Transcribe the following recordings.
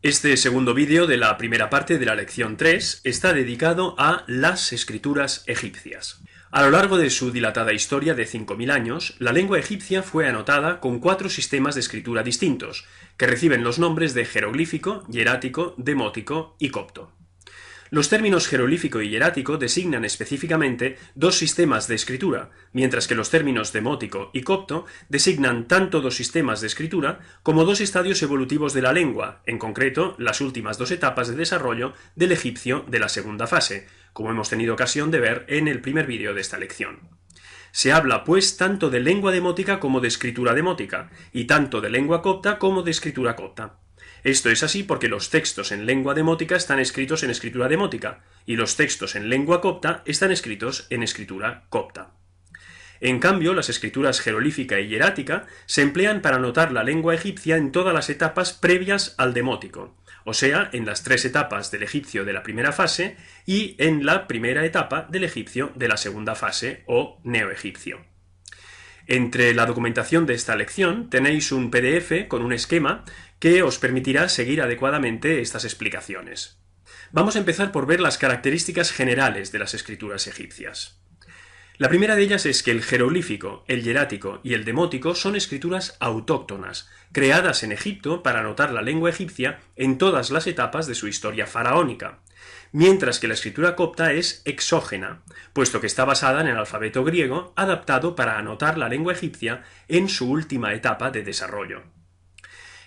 Este segundo vídeo de la primera parte de la lección 3 está dedicado a las escrituras egipcias. A lo largo de su dilatada historia de 5000 años, la lengua egipcia fue anotada con 4 sistemas de escritura distintos, que reciben los nombres de jeroglífico, hierático, demótico y copto. Los términos jeroglífico y hierático designan específicamente 2 sistemas de escritura, mientras que los términos demótico y copto designan tanto 2 sistemas de escritura como 2 estadios evolutivos de la lengua, en concreto las últimas 2 etapas de desarrollo del egipcio de la segunda fase, como hemos tenido ocasión de ver en el primer vídeo de esta lección. Se habla, pues, tanto de lengua demótica como de escritura demótica, y tanto de lengua copta como de escritura copta. Esto es así porque los textos en lengua demótica están escritos en escritura demótica, y los textos en lengua copta están escritos en escritura copta. En cambio, las escrituras jeroglífica y hierática se emplean para anotar la lengua egipcia en todas las etapas previas al demótico, o sea, en las 3 etapas del egipcio de la primera fase y en la primera etapa del egipcio de la segunda fase o neoegipcio. Entre la documentación de esta lección tenéis un PDF con un esquema que os permitirá seguir adecuadamente estas explicaciones. Vamos a empezar por ver las características generales de las escrituras egipcias. La primera de ellas es que el jeroglífico, el hierático y el demótico son escrituras autóctonas, creadas en Egipto para anotar la lengua egipcia en todas las etapas de su historia faraónica, mientras que la escritura copta es exógena, puesto que está basada en el alfabeto griego adaptado para anotar la lengua egipcia en su última etapa de desarrollo.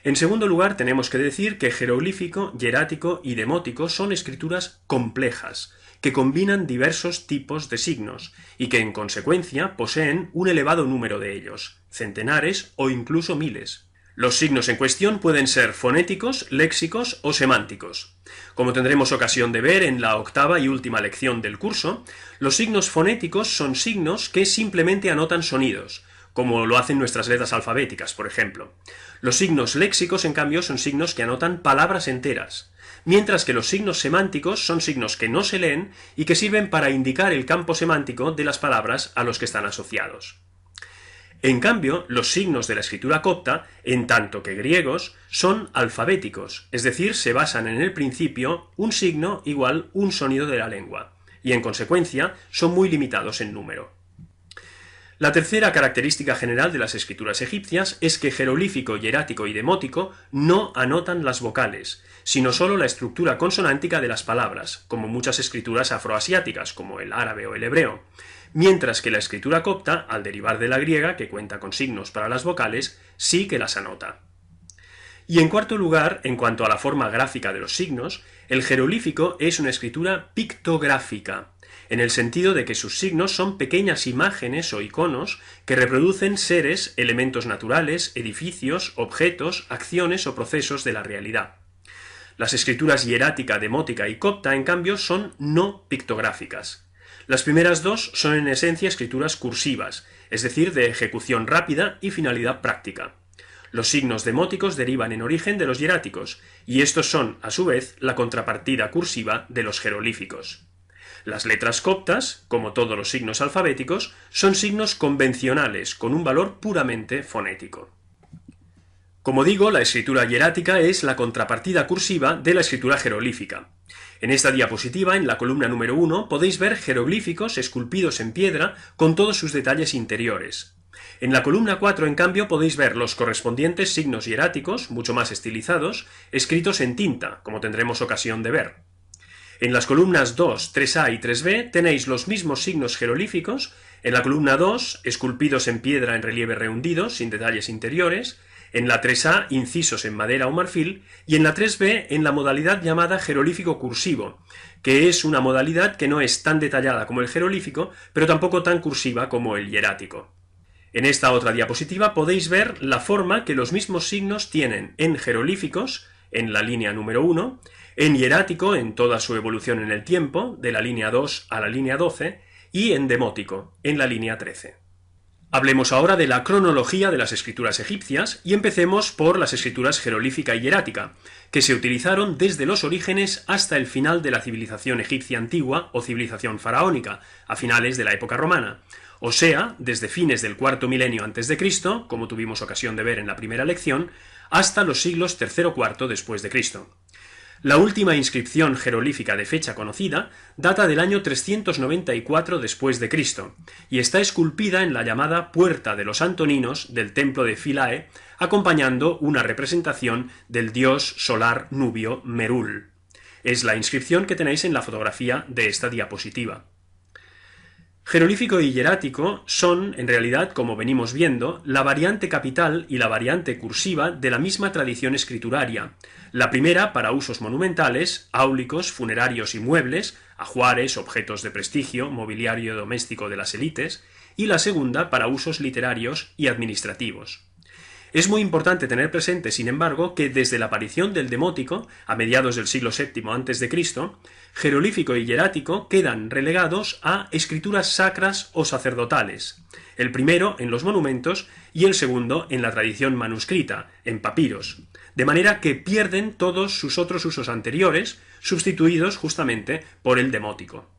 En segundo lugar, tenemos que decir que jeroglífico, hierático y demótico son escrituras complejas, que combinan diversos tipos de signos, y que en consecuencia poseen un elevado número de ellos, centenares o incluso miles. Los signos en cuestión pueden ser fonéticos, léxicos o semánticos. Como tendremos ocasión de ver en la octava y última lección del curso, los signos fonéticos son signos que simplemente anotan sonidos, como lo hacen nuestras letras alfabéticas, por ejemplo. Los signos léxicos, en cambio, son signos que anotan palabras enteras, mientras que los signos semánticos son signos que no se leen y que sirven para indicar el campo semántico de las palabras a los que están asociados. En cambio, los signos de la escritura copta, en tanto que griegos, son alfabéticos, es decir, se basan en el principio un signo igual un sonido de la lengua, y en consecuencia son muy limitados en número. La tercera característica general de las escrituras egipcias es que jeroglífico, hierático y demótico no anotan las vocales, sino solo la estructura consonántica de las palabras, como muchas escrituras afroasiáticas, como el árabe o el hebreo, mientras que la escritura copta, al derivar de la griega, que cuenta con signos para las vocales, sí que las anota. Y en cuarto lugar, en cuanto a la forma gráfica de los signos, el jeroglífico es una escritura pictográfica, en el sentido de que sus signos son pequeñas imágenes o iconos que reproducen seres, elementos naturales, edificios, objetos, acciones o procesos de la realidad. Las escrituras hierática, demótica y copta, en cambio, son no pictográficas. Las primeras 2 son en esencia escrituras cursivas, es decir, de ejecución rápida y finalidad práctica. Los signos demóticos derivan en origen de los hieráticos, y estos son, a su vez, la contrapartida cursiva de los jeroglíficos. Las letras coptas, como todos los signos alfabéticos, son signos convencionales con un valor puramente fonético. Como digo, la escritura hierática es la contrapartida cursiva de la escritura jeroglífica. En esta diapositiva, en la columna número 1, podéis ver jeroglíficos esculpidos en piedra con todos sus detalles interiores. En la columna 4, en cambio, podéis ver los correspondientes signos hieráticos, mucho más estilizados, escritos en tinta, como tendremos ocasión de ver. En las columnas 2, 3a y 3b tenéis los mismos signos jeroglíficos, en la columna 2, esculpidos en piedra en relieve rehundido, sin detalles interiores, en la 3a, incisos en madera o marfil, y en la 3b, en la modalidad llamada jeroglífico cursivo, que es una modalidad que no es tan detallada como el jeroglífico, pero tampoco tan cursiva como el hierático. En esta otra diapositiva podéis ver la forma que los mismos signos tienen en jeroglíficos, en la línea número 1, en hierático en toda su evolución en el tiempo, de la línea 2 a la línea 12, y en demótico, en la línea 13. Hablemos ahora de la cronología de las escrituras egipcias y empecemos por las escrituras jeroglífica y hierática, que se utilizaron desde los orígenes hasta el final de la civilización egipcia antigua o civilización faraónica, a finales de la época romana, o sea, desde fines del cuarto milenio antes de Cristo, como tuvimos ocasión de ver en la primera lección, hasta los siglos III-IV después de Cristo. La última inscripción jeroglífica de fecha conocida data del año 394 después de Cristo y está esculpida en la llamada Puerta de los Antoninos del templo de Philae, acompañando una representación del dios solar nubio Merul. Es la inscripción que tenéis en la fotografía de esta diapositiva. Jeroglífico y hierático son, en realidad, como venimos viendo, la variante capital y la variante cursiva de la misma tradición escrituraria. La primera para usos monumentales, áulicos, funerarios y muebles, ajuares, objetos de prestigio, mobiliario doméstico de las élites, y la segunda para usos literarios y administrativos. Es muy importante tener presente, sin embargo, que desde la aparición del demótico, a mediados del siglo VII a.C., jeroglífico y hierático quedan relegados a escrituras sacras o sacerdotales, el primero en los monumentos y el segundo en la tradición manuscrita, en papiros, de manera que pierden todos sus otros usos anteriores, sustituidos justamente por el demótico.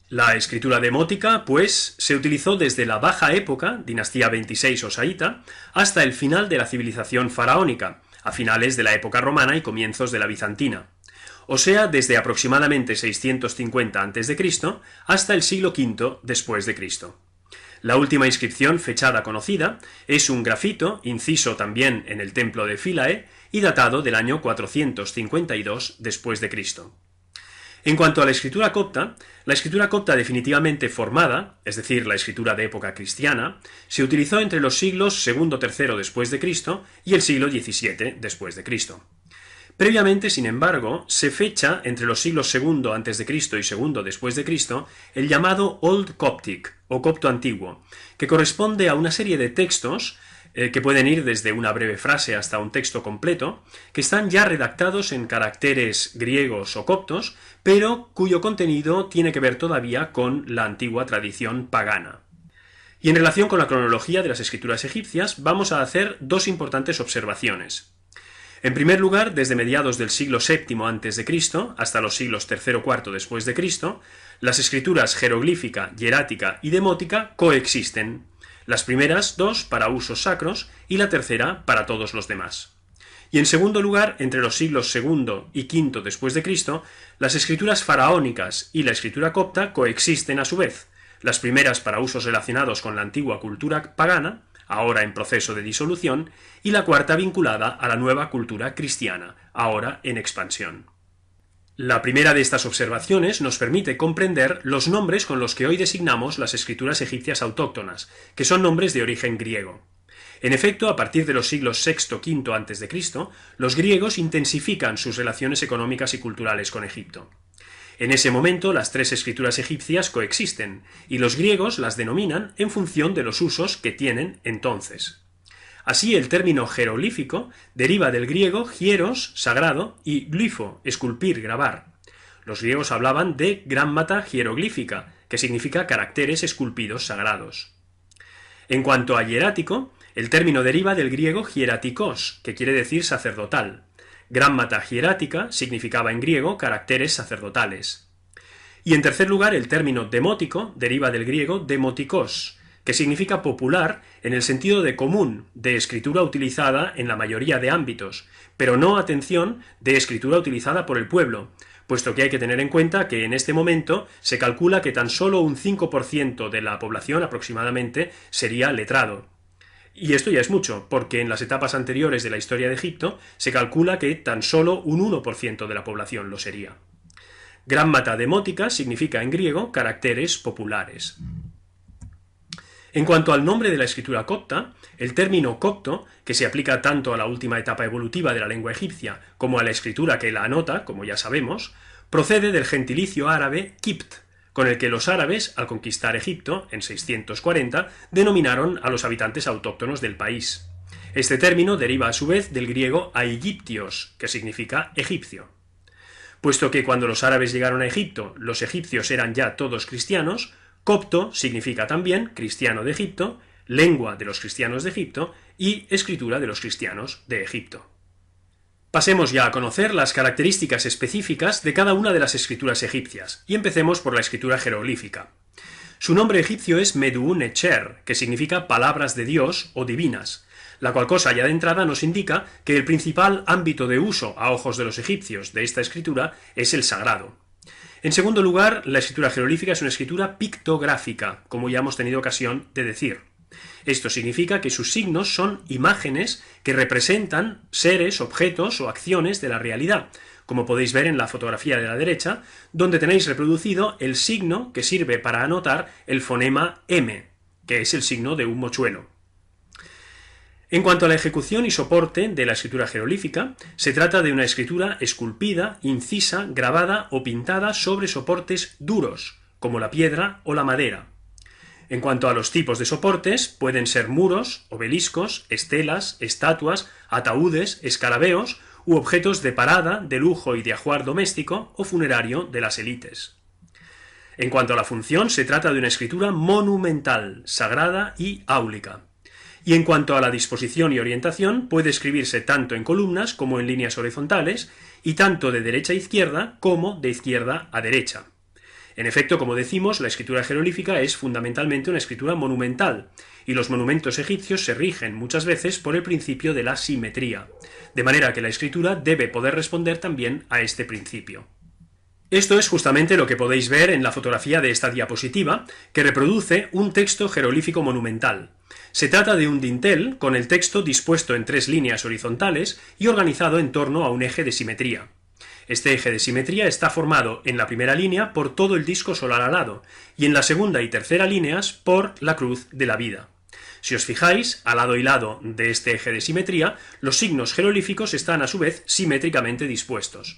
La escritura demótica, pues, se utilizó desde la Baja Época, dinastía 26 o saíta, hasta el final de la civilización faraónica, a finales de la época romana y comienzos de la bizantina, o sea, desde aproximadamente 650 a.C. hasta el siglo V después de Cristo. La última inscripción fechada conocida es un grafito, inciso también en el templo de Philae y datado del año 452 después de Cristo. En cuanto a la escritura copta definitivamente formada, es decir, la escritura de época cristiana, se utilizó entre los siglos II-III después de Cristo y el siglo XVII después de Cristo. Previamente, sin embargo, se fecha entre los siglos II a.C. y II después de Cristo el llamado Old Coptic, o copto antiguo, que corresponde a una serie de textos que pueden ir desde una breve frase hasta un texto completo, que están ya redactados en caracteres griegos o coptos, pero cuyo contenido tiene que ver todavía con la antigua tradición pagana. Y en relación con la cronología de las escrituras egipcias, vamos a hacer dos importantes observaciones. En primer lugar, desde mediados del siglo VII a.C. hasta los siglos III o IV después de Cristo, las escrituras jeroglífica, hierática y demótica coexisten. Las primeras dos para usos sacros y la tercera para todos los demás. Y en segundo lugar, entre los siglos II y V después de Cristo, las escrituras faraónicas y la escritura copta coexisten a su vez, las primeras para usos relacionados con la antigua cultura pagana, ahora en proceso de disolución, y la cuarta vinculada a la nueva cultura cristiana, ahora en expansión. La primera de estas observaciones nos permite comprender los nombres con los que hoy designamos las escrituras egipcias autóctonas, que son nombres de origen griego. En efecto, a partir de los siglos VI-V a.C., los griegos intensifican sus relaciones económicas y culturales con Egipto. En ese momento, las tres escrituras egipcias coexisten, y los griegos las denominan en función de los usos que tienen entonces. Así, el término jeroglífico deriva del griego hieros, sagrado, y glifo, esculpir, grabar. Los griegos hablaban de grammata hieroglífica, que significa caracteres esculpidos sagrados. En cuanto a hierático, el término deriva del griego hieratikos, que quiere decir sacerdotal. Grammata hierática significaba en griego caracteres sacerdotales. Y en tercer lugar, el término demótico deriva del griego demotikos, que significa popular en el sentido de común, de escritura utilizada en la mayoría de ámbitos, pero no, atención, de escritura utilizada por el pueblo, puesto que hay que tener en cuenta que en este momento se calcula que tan solo un 5% de la población aproximadamente sería letrado. Y esto ya es mucho, porque en las etapas anteriores de la historia de Egipto se calcula que tan solo un 1% de la población lo sería. Grammata demótica significa en griego caracteres populares. En cuanto al nombre de la escritura copta, el término copto, que se aplica tanto a la última etapa evolutiva de la lengua egipcia como a la escritura que la anota, como ya sabemos, procede del gentilicio árabe kipt, con el que los árabes, al conquistar Egipto, en 640, denominaron a los habitantes autóctonos del país. Este término deriva a su vez del griego aegyptios, que significa egipcio. Puesto que cuando los árabes llegaron a Egipto, los egipcios eran ya todos cristianos, copto significa también cristiano de Egipto, lengua de los cristianos de Egipto y escritura de los cristianos de Egipto. Pasemos ya a conocer las características específicas de cada una de las escrituras egipcias, y empecemos por la escritura jeroglífica. Su nombre egipcio es Medu Necher, que significa palabras de Dios o divinas. la cual cosa ya de entrada nos indica que el principal ámbito de uso a ojos de los egipcios de esta escritura es el sagrado. En segundo lugar, la escritura jeroglífica es una escritura pictográfica, como ya hemos tenido ocasión de decir. Esto significa que sus signos son imágenes que representan seres, objetos o acciones de la realidad, como podéis ver en la fotografía de la derecha, donde tenéis reproducido el signo que sirve para anotar el fonema M, que es el signo de un mochuelo. En cuanto a la ejecución y soporte de la escritura jeroglífica, se trata de una escritura esculpida, incisa, grabada o pintada sobre soportes duros, como la piedra o la madera. En cuanto a los tipos de soportes, pueden ser muros, obeliscos, estelas, estatuas, ataúdes, escarabeos u objetos de parada, de lujo y de ajuar doméstico o funerario de las élites. En cuanto a la función, se trata de una escritura monumental, sagrada y áulica. Y en cuanto a la disposición y orientación, puede escribirse tanto en columnas como en líneas horizontales, y tanto de derecha a izquierda como de izquierda a derecha. En efecto, como decimos, la escritura jeroglífica es fundamentalmente una escritura monumental, y los monumentos egipcios se rigen muchas veces por el principio de la simetría, de manera que la escritura debe poder responder también a este principio. Esto es justamente lo que podéis ver en la fotografía de esta diapositiva, que reproduce un texto jeroglífico monumental. Se trata de un dintel con el texto dispuesto en 3 líneas horizontales y organizado en torno a un eje de simetría. Este eje de simetría está formado en la primera línea por todo el disco solar alado, y en la segunda y tercera líneas por la cruz de la vida. Si os fijáis, al lado y lado de este eje de simetría, los signos jeroglíficos están a su vez simétricamente dispuestos.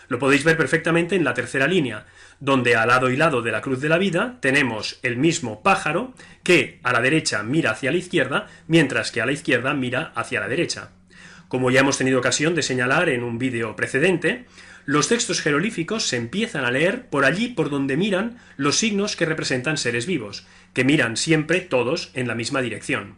Lo podéis ver perfectamente en la tercera línea, donde al lado y lado de la cruz de la vida tenemos el mismo pájaro que a la derecha mira hacia la izquierda, mientras que a la izquierda mira hacia la derecha. Como ya hemos tenido ocasión de señalar en un vídeo precedente, los textos jeroglíficos se empiezan a leer por allí por donde miran los signos que representan seres vivos, que miran siempre todos en la misma dirección.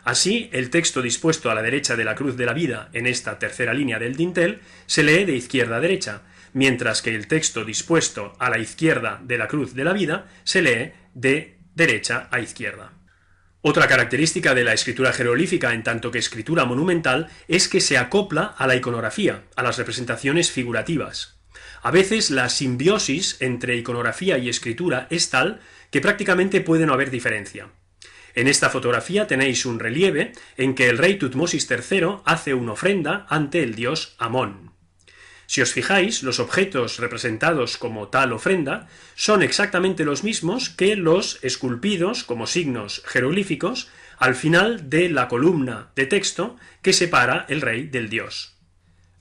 Así, el texto dispuesto a la derecha de la cruz de la vida en esta tercera línea del dintel se lee de izquierda a derecha, mientras que el texto dispuesto a la izquierda de la cruz de la vida se lee de derecha a izquierda. Otra característica de la escritura jeroglífica en tanto que escritura monumental es que se acopla a la iconografía, a las representaciones figurativas. A veces la simbiosis entre iconografía y escritura es tal que prácticamente puede no haber diferencia. En esta fotografía tenéis un relieve en que el rey Tutmosis III hace una ofrenda ante el dios Amón. Si os fijáis, los objetos representados como tal ofrenda son exactamente los mismos que los esculpidos como signos jeroglíficos al final de la columna de texto que separa el rey del dios.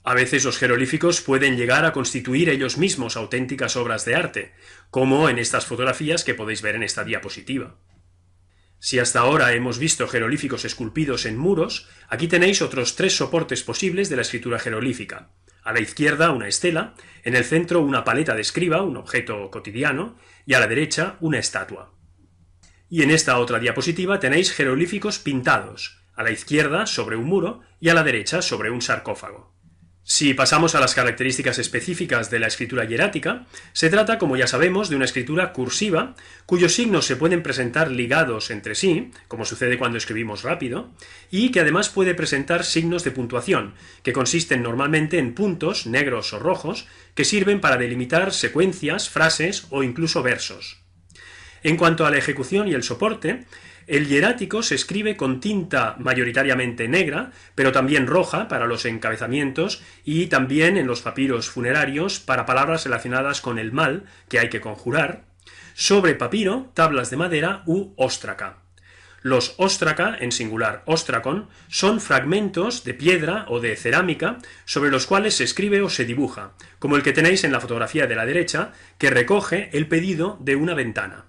A veces los jeroglíficos pueden llegar a constituir ellos mismos auténticas obras de arte, como en estas fotografías que podéis ver en esta diapositiva. Si hasta ahora hemos visto jeroglíficos esculpidos en muros, aquí tenéis otros 3 soportes posibles de la escritura jeroglífica. A la izquierda una estela, en el centro una paleta de escriba, un objeto cotidiano, y a la derecha una estatua. Y en esta otra diapositiva tenéis jeroglíficos pintados, a la izquierda sobre un muro y a la derecha sobre un sarcófago. Si pasamos a las características específicas de la escritura hierática, se trata, como ya sabemos, de una escritura cursiva, cuyos signos se pueden presentar ligados entre sí, como sucede cuando escribimos rápido, y que además puede presentar signos de puntuación, que consisten normalmente en puntos, negros o rojos, que sirven para delimitar secuencias, frases o incluso versos. En cuanto a la ejecución y el soporte, el hierático se escribe con tinta mayoritariamente negra, pero también roja para los encabezamientos y también en los papiros funerarios para palabras relacionadas con el mal que hay que conjurar, sobre papiro, tablas de madera u óstraca. Los óstraca, en singular ostracon, son fragmentos de piedra o de cerámica sobre los cuales se escribe o se dibuja, como el que tenéis en la fotografía de la derecha, que recoge el pedido de una ventana.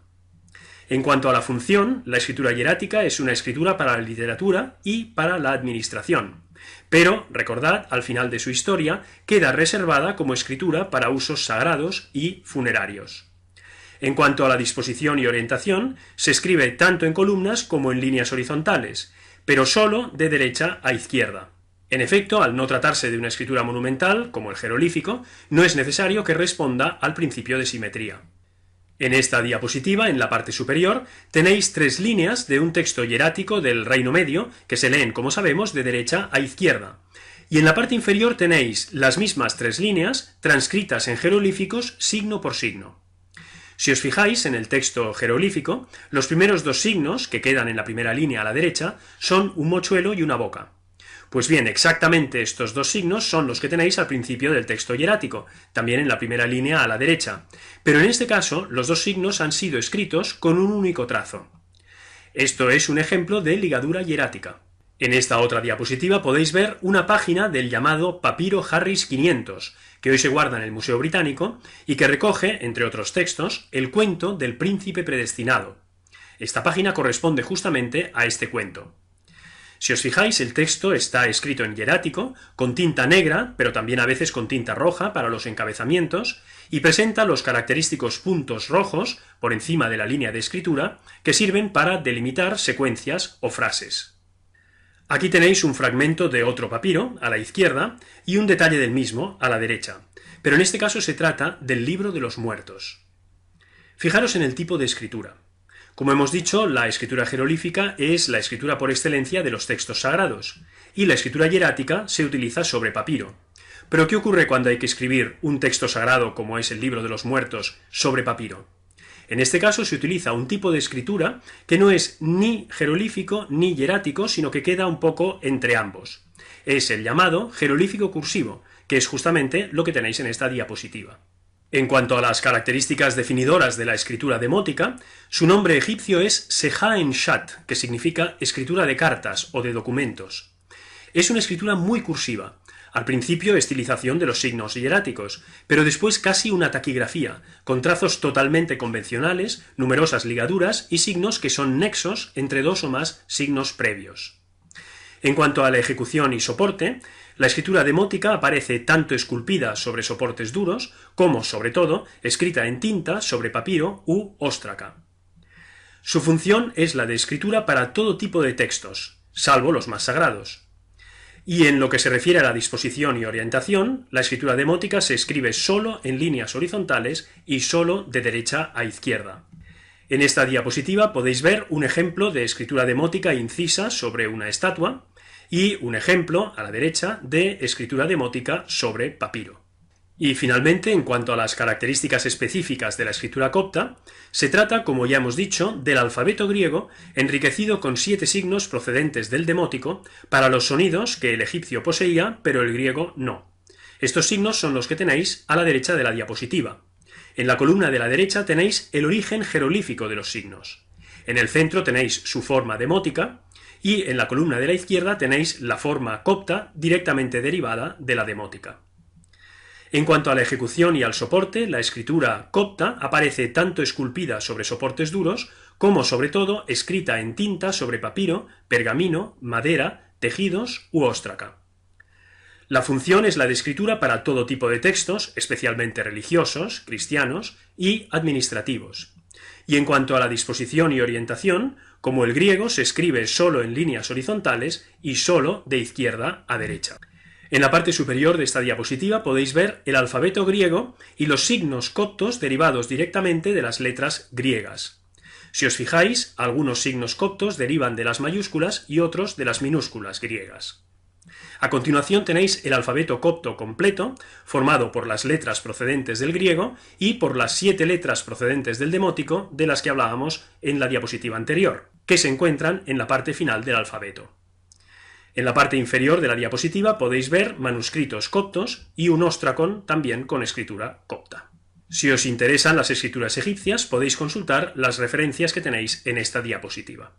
En cuanto a la función, la escritura hierática es una escritura para la literatura y para la administración, pero, recordad, al final de su historia, queda reservada como escritura para usos sagrados y funerarios. En cuanto a la disposición y orientación, se escribe tanto en columnas como en líneas horizontales, pero solo de derecha a izquierda. En efecto, al no tratarse de una escritura monumental, como el jeroglífico, no es necesario que responda al principio de simetría. En esta diapositiva, en la parte superior, tenéis 3 líneas de un texto hierático del Reino Medio, que se leen, como sabemos, de derecha a izquierda. Y en la parte inferior tenéis las mismas 3 líneas, transcritas en jeroglíficos signo por signo. Si os fijáis en el texto jeroglífico, los primeros 2 signos, que quedan en la primera línea a la derecha, son un mochuelo y una boca. Pues bien, exactamente estos 2 signos son los que tenéis al principio del texto hierático, también en la primera línea a la derecha, pero en este caso los 2 signos han sido escritos con un único trazo. Esto es un ejemplo de ligadura hierática. En esta otra diapositiva podéis ver una página del llamado Papiro Harris 500, que hoy se guarda en el Museo Británico y que recoge, entre otros textos, el cuento del príncipe predestinado. Esta página corresponde justamente a este cuento. Si os fijáis, el texto está escrito en hierático, con tinta negra, pero también a veces con tinta roja para los encabezamientos, y presenta los característicos puntos rojos por encima de la línea de escritura que sirven para delimitar secuencias o frases. Aquí tenéis un fragmento de otro papiro, a la izquierda, y un detalle del mismo, a la derecha, pero en este caso se trata del Libro de los Muertos. Fijaros en el tipo de escritura. Como hemos dicho, la escritura jeroglífica es la escritura por excelencia de los textos sagrados, y la escritura hierática se utiliza sobre papiro. Pero ¿qué ocurre cuando hay que escribir un texto sagrado como es el Libro de los Muertos sobre papiro? En este caso se utiliza un tipo de escritura que no es ni jeroglífico ni hierático, sino que queda un poco entre ambos. Es el llamado jeroglífico cursivo, que es justamente lo que tenéis en esta diapositiva. En cuanto a las características definidoras de la escritura demótica, su nombre egipcio es Seha-en-Shat, que significa escritura de cartas o de documentos. Es una escritura muy cursiva. Al principio estilización de los signos hieráticos, pero después casi una taquigrafía, con trazos totalmente convencionales, numerosas ligaduras y signos que son nexos entre 2 o más signos previos. En cuanto a la ejecución y soporte, la escritura demótica aparece tanto esculpida sobre soportes duros, como, sobre todo, escrita en tinta sobre papiro u óstraca. Su función es la de escritura para todo tipo de textos, salvo los más sagrados. Y en lo que se refiere a la disposición y orientación, la escritura demótica se escribe solo en líneas horizontales y solo de derecha a izquierda. En esta diapositiva podéis ver un ejemplo de escritura demótica incisa sobre una estatua y un ejemplo, a la derecha, de escritura demótica sobre papiro. Y finalmente, en cuanto a las características específicas de la escritura copta, se trata, como ya hemos dicho, del alfabeto griego enriquecido con 7 signos procedentes del demótico para los sonidos que el egipcio poseía, pero el griego no. Estos signos son los que tenéis a la derecha de la diapositiva. En la columna de la derecha tenéis el origen jeroglífico de los signos. En el centro tenéis su forma demótica, y en la columna de la izquierda tenéis la forma copta directamente derivada de la demótica. En cuanto a la ejecución y al soporte, la escritura copta aparece tanto esculpida sobre soportes duros, como sobre todo escrita en tinta sobre papiro, pergamino, madera, tejidos u óstraca. La función es la de escritura para todo tipo de textos, especialmente religiosos, cristianos y administrativos. Y en cuanto a la disposición y orientación, como el griego se escribe solo en líneas horizontales y solo de izquierda a derecha. En la parte superior de esta diapositiva podéis ver el alfabeto griego y los signos coptos derivados directamente de las letras griegas. Si os fijáis, algunos signos coptos derivan de las mayúsculas y otros de las minúsculas griegas. A continuación tenéis el alfabeto copto completo, formado por las letras procedentes del griego y por las 7 letras procedentes del demótico de las que hablábamos en la diapositiva anterior, que se encuentran en la parte final del alfabeto. En la parte inferior de la diapositiva podéis ver manuscritos coptos y un ostracón también con escritura copta. Si os interesan las escrituras egipcias, podéis consultar las referencias que tenéis en esta diapositiva.